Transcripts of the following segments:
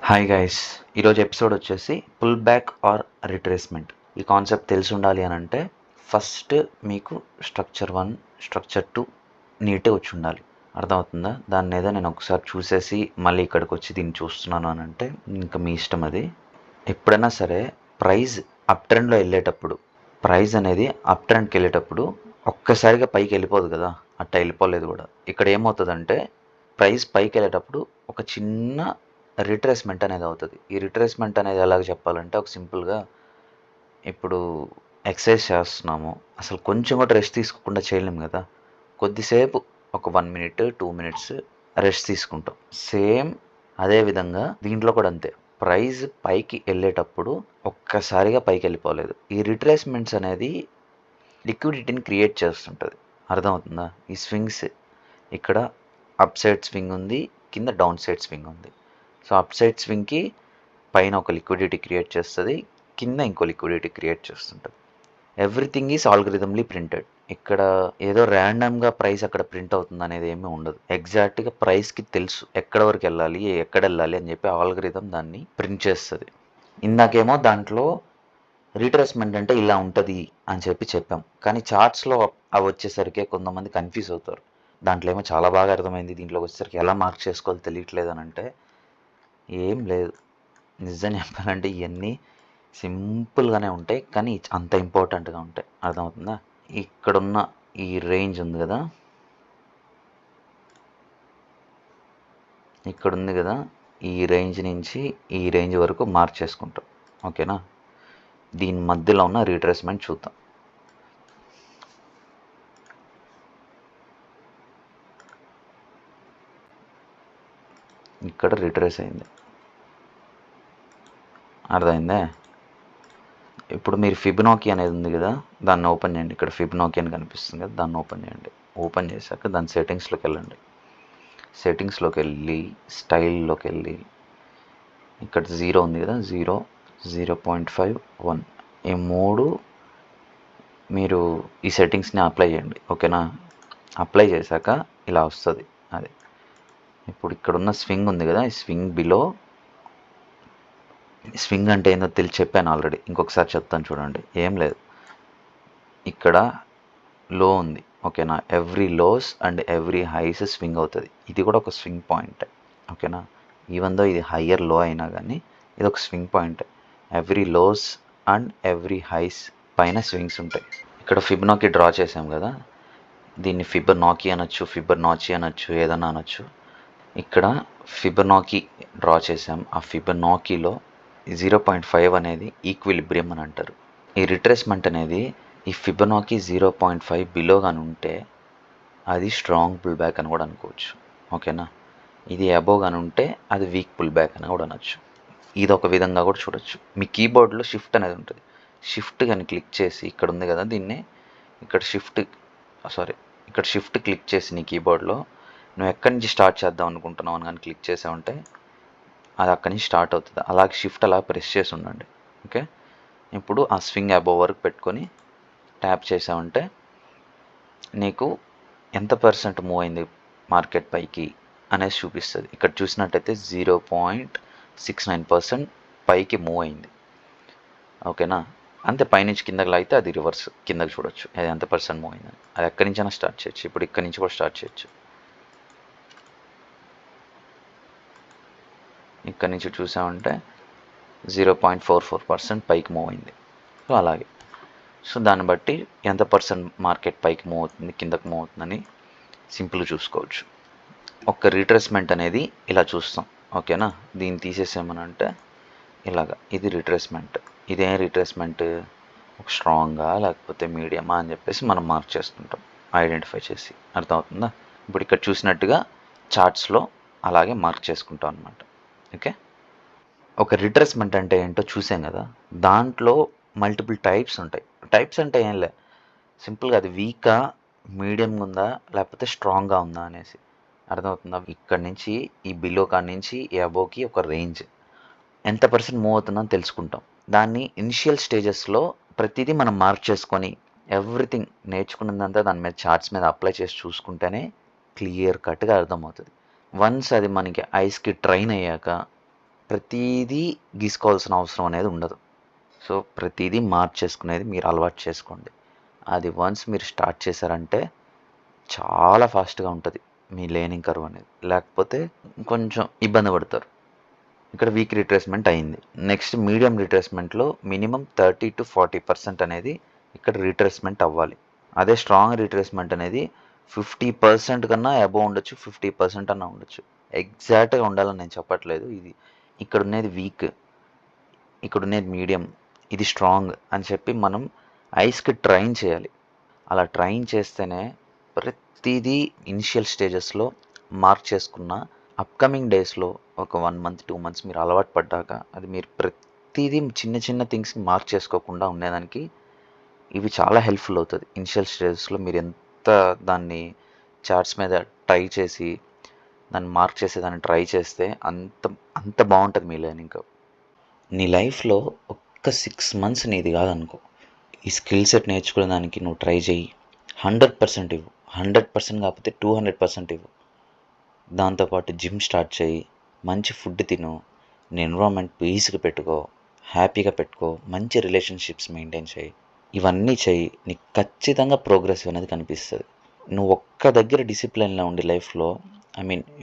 Hi guys, ఈరోజు episode వచ్చేసి pull back or retracement. ఈ కాన్సెప్ట్ తెలిసి ఉండాలి అని అంటే ఫస్ట్ మీకు స్ట్రక్చర్ 1, స్ట్రక్చర్ 2 నీట్గా వచ్చి ఉండాలి. అర్థమవుతుందా? దాన్ని ఏదో నేను ఒకసారి చూసేసి మళ్ళీ ఇక్కడికి వచ్చి దీన్ని చూస్తున్నాను అని అంటే ఇంకా మీ ఇష్టం. అది ఎప్పుడైనా సరే ప్రైస్ అప్ ట్రెండ్లో వెళ్ళేటప్పుడు, ప్రైస్ అనేది అప్ ట్రెండ్కి వెళ్ళేటప్పుడు ఒక్కసారిగా పైకి వెళ్ళిపోదు కదా, అట్ట వెళ్ళిపోలేదు కూడా. ఇక్కడ ఏమవుతుందంటే ప్రైస్ పైకి వెళ్ళేటప్పుడు ఒక చిన్న రిట్రేస్మెంట్ అనేది అవుతుంది. ఈ రిట్రేస్మెంట్ అనేది ఎలాగ చెప్పాలంటే ఒక సింపుల్గా ఇప్పుడు ఎక్సర్సైజ్ చేస్తున్నాము, అసలు కొంచెం కూడా రెస్ట్ తీసుకోకుండా చేయలేము కదా. కొద్దిసేపు ఒక 1 మినిట్ 2 మినిట్స్ రెస్ట్ తీసుకుంటాం. సేమ్ అదేవిధంగా దీంట్లో కూడా అంతే. ప్రైస్ పైకి వెళ్ళేటప్పుడు ఒక్కసారిగా పైకి వెళ్ళిపోలేదు. ఈ రిట్రేస్మెంట్స్ అనేది లిక్విడిటీని క్రియేట్ చేస్తుంటుంది. అర్థమవుతుందా? ఈ స్వింగ్స్ ఇక్కడ అప్ సైడ్ స్వింగ్ ఉంది, కింద డౌన్ సైడ్ స్వింగ్ ఉంది. సో అప్ సైడ్ స్వింగ్కి పైన ఒక లిక్విడిటీ క్రియేట్ చేస్తుంది, కింద ఇంకో లిక్విడిటీ క్రియేట్ చేస్తుంటుంది. Everything is algorithmically printed. ఇక్కడ ఏదో ర్యాండమ్గా ప్రైస్ అక్కడ ప్రింట్ అవుతుంది అనేది ఏమీ ఉండదు. ఎగ్జాక్ట్గా ప్రైస్కి తెలుసు ఎక్కడ వరకు వెళ్ళాలి, ఎక్కడ వెళ్ళాలి అని చెప్పి ఆల్గరిథం దాన్ని ప్రింట్ చేస్తుంది. ఇందాకేమో దాంట్లో రిట్రేస్మెంట్ అంటే ఇలా ఉంటుంది అని చెప్పాం, కానీ చార్ట్స్లో అవి వచ్చేసరికి కొంతమంది కన్ఫ్యూజ్ అవుతారు. దాంట్లో ఏమో చాలా బాగా అర్థమైంది, దీంట్లోకి వచ్చేసరికి ఎలా మార్క్ చేసుకోవాలో తెలియట్లేదు అని అంటే ఏం లేదు. నిజం చెప్పాలంటే ఇవన్నీ సింపుల్గానే ఉంటాయి, కానీ అంత ఇంపార్టెంట్గా ఉంటాయి. అర్థమవుతుందా? ఇక్కడున్న ఈ రేంజ్ ఉంది కదా, ఇక్కడ ఉంది కదా, ఈ రేంజ్ నుంచి ఈ రేంజ్ వరకు మార్క్ చేసుకుంటాం. ఓకేనా? దీని మధ్యలో ఉన్న రిట్రేస్మెంట్ చూద్దాం. ఇక్కడ రిట్రేస్ అయింది, అర్థమైందే. ఇప్పుడు మీరు ఫిబొనాకీ అనేది ఉంది కదా, దాన్ని ఓపెన్ చేయండి. ఇక్కడ ఫిబొనాకీ అని కనిపిస్తుంది కదా, దాన్ని ఓపెన్ చేయండి. ఓపెన్ చేశాక దాని సెట్టింగ్స్లోకి వెళ్ళండి. సెట్టింగ్స్లోకి వెళ్ళి స్టైల్లోకి వెళ్ళి ఇక్కడ 0 ఉంది కదా, 0, 0.5, 1 ఈ 3 మీరు ఈ సెట్టింగ్స్ని అప్లై చేయండి. ఓకేనా? అప్లై చేశాక ఇలా వస్తుంది. అది ఇప్పుడు ఇక్కడున్న స్వింగ్ ఉంది కదా, ఈ స్వింగ్ బిలో, స్వింగ్ అంటే ఏందో తెలిసి చెప్పాను ఆల్రెడీ, ఇంకొకసారి చెప్తాను చూడండి. ఏం లేదు, ఇక్కడ లో ఉంది. ఓకేనా? Every lows and every highs swing అవుతుంది. ఇది కూడా ఒక స్వింగ్ పాయింట్. ఓకేనా? ఈవెన్ దో ఇది హయ్యర్ లో అయినా కానీ ఇది ఒక swing point. Every lows and every highs పైన స్వింగ్స్ ఉంటాయి. ఇక్కడ ఫిబొనాకీ డ్రా చేసాం కదా, దీన్ని ఫిబొనాకీ అనొచ్చు, ఫిబొనాచి అనొచ్చు, ఏదన్నా అనొచ్చు. ఇక్కడ ఫిబొనాకీ డ్రా చేసాం. ఆ ఫిబొనాకీలో 0.5 అనేది ఈక్విలిబ్రియం అని అంటారు. ఈ రిట్రేస్మెంట్ అనేది ఈ ఫిబొనాకీ 0.5 బిలో కానీ ఉంటే అది స్ట్రాంగ్ పుల్ బ్యాక్ అని కూడా అనుకోవచ్చు. ఓకేనా? ఇది అబోవ్ కానీ ఉంటే అది వీక్ పుల్ బ్యాక్ అని కూడా అనొచ్చు. ఇది ఒక విధంగా కూడా చూడొచ్చు. మీ కీబోర్డ్లో షిఫ్ట్ అనేది ఉంటుంది. షిఫ్ట్ కానీ క్లిక్ చేసి ఇక్కడ ఉంది కదా, దీన్ని ఇక్కడ షిఫ్ట్ క్లిక్ చేసి నీ కీబోర్డ్లో నువ్వు ఎక్కడి నుంచి స్టార్ట్ చేద్దాం అనుకుంటున్నావు అని కానీ క్లిక్ చేసావంటే అది అక్కడి నుంచి స్టార్ట్ అవుతుంది. అలాగే షిఫ్ట్ అలా ప్రెస్ చేసి ఉండండి. ఓకే? ఇప్పుడు ఆ స్వింగ్ అబోవ్ వరకు పెట్టుకొని ట్యాప్ చేసావంటే నీకు ఎంత % మూవ్ అయింది మార్కెట్ పైకి అనేసి చూపిస్తుంది. ఇక్కడ చూసినట్టయితే 0.69% పైకి మూవ్ అయింది. ఓకేనా? అంతే. పైనుంచి కిందకి లాగితే అది రివర్స్ కిందకి చూడొచ్చు అది ఎంత % మూవ్ అయిందని. అది ఎక్కడి నుంచైనా స్టార్ట్ చేయొచ్చు. ఇప్పుడు ఇక్కడి నుంచి కూడా స్టార్ట్ చేయొచ్చు. ఇక్కడి నుంచి చూసామంటే 0.44% పైకి మూవ్ అయింది. సో అలాగే, సో దాన్ని బట్టి ఎంత % మార్కెట్ పైకి మూవ్ అవుతుంది, కిందకి మూవ్ అవుతుందని సింపుల్గా చూసుకోవచ్చు. ఒక రిట్రేస్మెంట్ అనేది ఇలా చూస్తాం. ఓకేనా? దీన్ని తీసేసామనంటే ఇలాగా, ఇది రిట్రేస్మెంట్. ఇదేం రిట్రేస్మెంట్, ఒక స్ట్రాంగా లేకపోతే మీడియమా అని చెప్పేసి మనం మార్క్ చేసుకుంటాం ఐడెంటిఫై చేసి. అర్థమవుతుందా? ఇప్పుడు ఇక్కడ చూసినట్టుగా చార్ట్స్లో అలాగే మార్క్ చేసుకుంటాం అనమాట. ఓకే? ఒక రిట్రేస్మెంట్ అంటే ఏంటో చూసాం కదా, దాంట్లో మల్టిపుల్ టైప్స్ ఉంటాయి. టైప్స్ అంటే ఏం లే, సింపుల్గా అది వీకా, మీడియంగా ఉందా లేకపోతే స్ట్రాంగ్గా ఉందా అనేసి. అర్థమవుతుందా? ఇక్కడ నుంచి ఈ బిలో కాడి నుంచి ఈ అబోవ్కి ఒక రేంజ్ ఎంత % మూవ్ అవుతుందని తెలుసుకుంటాం. దాన్ని ఇనిషియల్ స్టేజెస్లో ప్రతిదీ మనం మార్క్ చేసుకొని ఎవ్రీథింగ్ నేర్చుకున్నదంతా దాని మీద చార్ట్స్ మీద అప్లై చేసి చూసుకుంటేనే క్లియర్ కట్గా అర్థమవుతుంది. వన్స్ అది మనకి ఐస్కి ట్రైన్ అయ్యాక ప్రతీదీ గీసుకోవాల్సిన అవసరం అనేది ఉండదు. సో ప్రతీదీ మార్చేసుకునేది మీరు అలవాటు చేసుకోండి. అది వన్స్ మీరు స్టార్ట్ చేశారంటే చాలా ఫాస్ట్‌గా ఉంటది మీ లెర్నింగ్ కర్వ్ అనేది. లేకపోతే కొంచెం ఇబ్బంది పడతారు. ఇక్కడ వీక్ రిట్రేస్మెంట్ అయింది. నెక్స్ట్ మీడియం రిట్రేస్మెంట్‌లో మినిమమ్ 30-40% అనేది ఇక్కడ రిట్రేస్మెంట్ అవ్వాలి. అదే స్ట్రాంగ్ రిట్రేస్మెంట్ అనేది 50% కన్నా అబోవ్ ఉండొచ్చు. 50% అన్నా ఉండొచ్చు. ఎగ్జాక్ట్‌గా ఉండాలని నేను చెప్పట్లేదు. ఇది ఇక్కడున్నది వీక్, ఇక్కడున్నది మీడియం, ఇది స్ట్రాంగ్ అని చెప్పి మనం ఐస్‌కి ట్రైన్ చేయాలి. అలా ట్రైన్ చేస్తేనే ప్రతీదీ ఇనిషియల్ స్టేజెస్‌లో మార్క్ చేసుకున్న అప్‌కమింగ్ డేస్‌లో ఒక 1 మంత్, 2 మంత్స్ మీరు అలవాటు పడ్డాక అది మీరు ప్రతీదీ చిన్న చిన్న థింగ్స్‌ని మార్క్ చేసుకోకుండా ఉండేదానికి ఇవి చాలా హెల్ప్‌ఫుల్ అవుతది. ఇనిషియల్ స్టేజెస్‌లో మీరు ఎంత దాన్ని చార్ట్స్ మీద ట్రై చేసి దాన్ని మార్క్ చేసేదాన్ని ట్రై చేస్తే అంత అంత బావుంటది మీ లెర్నింగ్ కర్వ్. నీ లైఫ్‌లో ఒక్క 6 మంత్స్ నీది కాదనుకో. ఈ స్కిల్ సెట్ నేర్చుకునేదానికి నువ్వు ట్రై చెయ్యి. 100% ఇవ్వు. 100% కాకపోతే 200% ఇవ్వు. దాంతోపాటు జిమ్ స్టార్ట్ చెయ్యి. మంచి ఫుడ్ తిను. నీ ఎన్విరాన్మెంట్ పీస్‌గా పెట్టుకో. హ్యాపీగా పెట్టుకో. మంచి రిలేషన్‌షిప్స్ మెయింటైన్ చెయ్యి. ఇవన్నీ చెయ్యి. నీకు ఖచ్చితంగా ప్రోగ్రెస్ అనేది కనిపిస్తది. నువ్వు ఒక్క దగ్గర డిసిప్లిన్‌లో ఉండి లైఫ్‌లో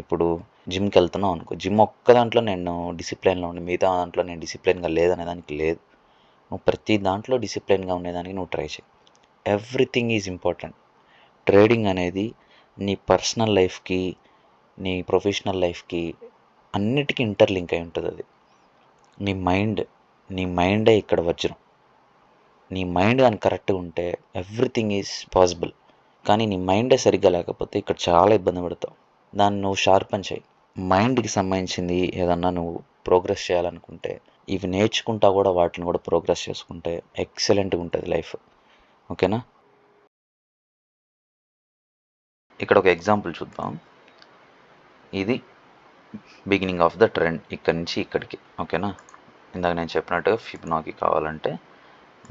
ఇప్పుడు జిమ్‌కెళ్తున్నావు అనుకో. జిమ్ ఒక్క దాంట్లో నేను డిసిప్లిన్‌లో ఉండి మిగతా దాంట్లో నేను డిసిప్లిన్‌గా లేదనే దానికి లేదు. నువ్వు ప్రతి దాంట్లో డిసిప్లిన్‌గా ఉండేదానికి నువ్వు ట్రై చెయి. Everything is important. ట్రేడింగ్ అనేది నీ పర్సనల్ లైఫ్‌కి, నీ ప్రొఫెషనల్ లైఫ్‌కి అన్నిటికీ ఇంటర్‌లింక్ అయి ఉంటదది. నీ మైండే ఇక్కడ వజ్రం. నీ మైండ్ గాని కరెక్ట్‌గా ఉంటే ఎవ్రీథింగ్ ఈజ్ పాసిబుల్. కానీ నీ మైండే సరిగ్గా లేకపోతే ఇక్కడ చాలా ఇబ్బంది పడతావు. దాన్ని నువ్వు షార్పెన్ చెయ్యి. మైండ్‌కి సంబంధించింది ఏదన్నా నువ్వు ప్రోగ్రెస్ చేయాలనుకుంటే ఇవి నేర్చుకుంటా కూడా వాటిని కూడా ప్రోగ్రెస్ చేసుకుంటే ఎక్సలెంట్‌గా ఉంటది లైఫ్. ఓకేనా? ఇక్కడ ఒక ఎగ్జాంపుల్ చూద్దాం. ఇది బిగినింగ్ ఆఫ్ ద ట్రెండ్. ఇక్కడి నుంచి ఇక్కడికి. ఓకేనా? ఇందాక నేను చెప్పినట్టుగా ఫిబొనాకీ కావాలంటే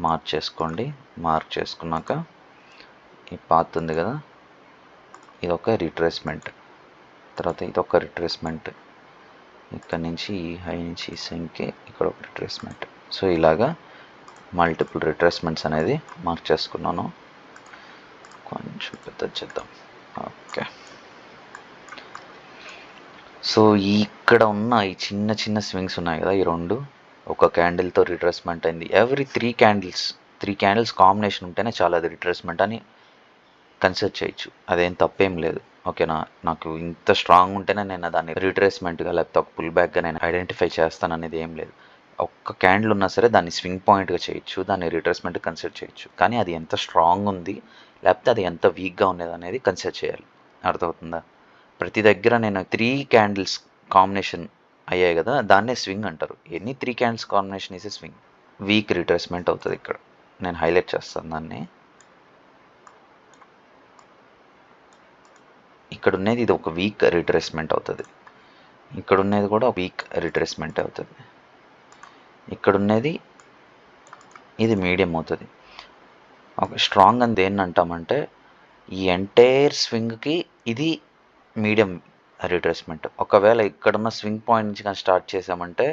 మార్క్ చేసుకోండి. మార్క్ చేసుకున్నాక ఈ పాత్ ఉంది కదా, ఇదొక రిట్రేస్మెంట్. తర్వాత ఇదొక రిట్రేస్మెంట్. ఇక్కడ నుంచి ఈ హై నుంచి ఈ స్వింగ్కి ఇక్కడ ఒక రిట్రేస్మెంట్. సో ఇలాగా మల్టిపుల్ రిట్రేస్మెంట్స్ అనేది మార్క్ చేసుకున్నాను. కొంచెం పెద్ద చేద్దాం. ఓకే. సో ఇక్కడ ఉన్న ఈ చిన్న చిన్న స్వింగ్స్ ఉన్నాయి కదా, ఈ రెండు ఒక క్యాండిల్తో రిట్రేస్మెంట్ అయింది. ఎవ్రీ 3 క్యాండిల్స్ కాంబినేషన్ ఉంటేనే చాలా అది రిట్రేస్మెంట్ అని కన్సిడర్ చేయొచ్చు. అదేం తప్పేం లేదు. ఓకేనా? నాకు ఇంత స్ట్రాంగ్ ఉంటేనే నేను దాన్ని రిట్రేస్మెంట్గా లేకపోతే ఒక పుల్ బ్యాక్గా నేను ఐడెంటిఫై చేస్తాను అనేది ఏం లేదు. ఒక్క క్యాండిల్ ఉన్నా సరే దాన్ని స్వింగ్ పాయింట్గా చేయొచ్చు, దాన్ని రిట్రేస్మెంట్ కన్సిడర్ చేయొచ్చు. కానీ అది ఎంత స్ట్రాంగ్ ఉంది లేకపోతే అది ఎంత వీక్గా ఉండేది అనేది కన్సిడర్ చేయాలి. అర్థమవుతుందా? ప్రతి దగ్గర నేను 3 క్యాండిల్స్ కాంబినేషన్ అయ్యాయి కదా, దాన్నే స్వింగ్ అంటారు. Any 3 candles combination is a swing. Week retracement అవుతుంది. ఇక్కడ నేను హైలైట్ చేస్తాను దాన్ని. ఇక్కడ ఉన్నది ఇది ఒక వీక్ రిట్రేస్మెంట్ అవుతుంది. ఇక్కడ ఉన్నది కూడా వీక్ రిట్రేస్మెంట్ అవుతుంది. ఇక్కడ ఉన్నది ఇది మీడియం అవుతుంది. ఒక స్ట్రాంగ్ అని దేన్ని అంటామంటే ఈ ఎంటైర్ స్వింగ్కి ఇది మీడియం రిట్రేస్మెంట్. ఒకవేళ ఇక్కడున్న స్వింగ్ పాయింట్ నుంచి కానీ స్టార్ట్ చేసామంటే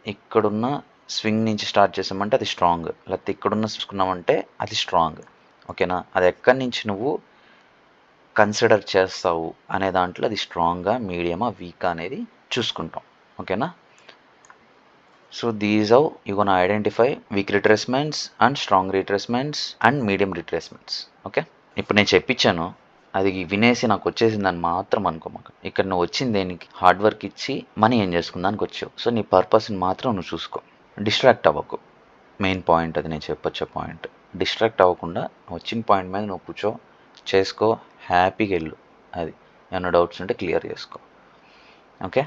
ఇక్కడున్న స్వింగ్ నుంచి స్టార్ట్ చేసామంటే అది స్ట్రాంగ్, లేకపోతే ఇక్కడున్న చూసుకున్నామంటే అది స్ట్రాంగ్. ఓకేనా? అది ఎక్కడి నుంచి నువ్వు కన్సిడర్ చేస్తావు అనే దాంట్లో అది స్ట్రాంగ్గా, మీడియమా, వీకా అనేది చూసుకుంటాం. ఓకేనా? So these how you gonna identify week retracements and strong retracements and medium retracements. Okay, ఇప్పుడు నేను చెప్పించాను, అది వినేసి నాకు వచ్చేసిందని మాత్రం అనుకోమాక. ఇక్కడ నువ్వు వచ్చింది దేనికి? హార్డ్ వర్క్ ఇచ్చి మనీ ఏం చేసుకుందానికి వచ్చావు. సో నీ పర్పస్ని మాత్రం నువ్వు చూసుకో. డిస్ట్రాక్ట్ అవ్వకు. మెయిన్ పాయింట్ అది నేను చెప్పొచ్చే పాయింట్. డిస్ట్రాక్ట్ అవ్వకుండా వచ్చిన పాయింట్ మీద నువ్వు కూర్చో, చేసుకో, హ్యాపీగా వెళ్ళు. అది ఏమైనా డౌట్స్ ఉంటే క్లియర్ చేసుకో. ఓకే,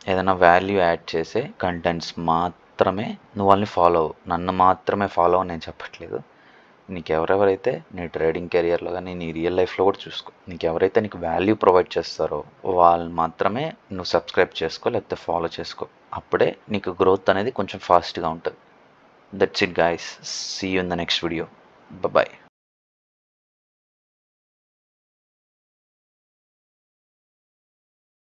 ఏదైనా వాల్యూ యాడ్ చేసే కంటెంట్స్ మాత్రమే నువ్వు వాళ్ళని ఫాలో అవ్వు. నన్ను మాత్రమే ఫాలో అని నేను చెప్పట్లేదు. నీకు ఎవరెవరైతే నీ ట్రేడింగ్ కెరియర్లో కానీ నీ రియల్ లైఫ్లో కూడా చూసుకో. నీకు ఎవరైతే నీకు వాల్యూ ప్రొవైడ్ చేస్తారో వాళ్ళు మాత్రమే నువ్వు సబ్స్క్రైబ్ చేసుకో, లేకపోతే ఫాలో చేసుకో. అప్పుడే నీకు గ్రోత్ అనేది కొంచెం ఫాస్ట్గా ఉంటుంది. That's it guys. See you in the next video. Bye.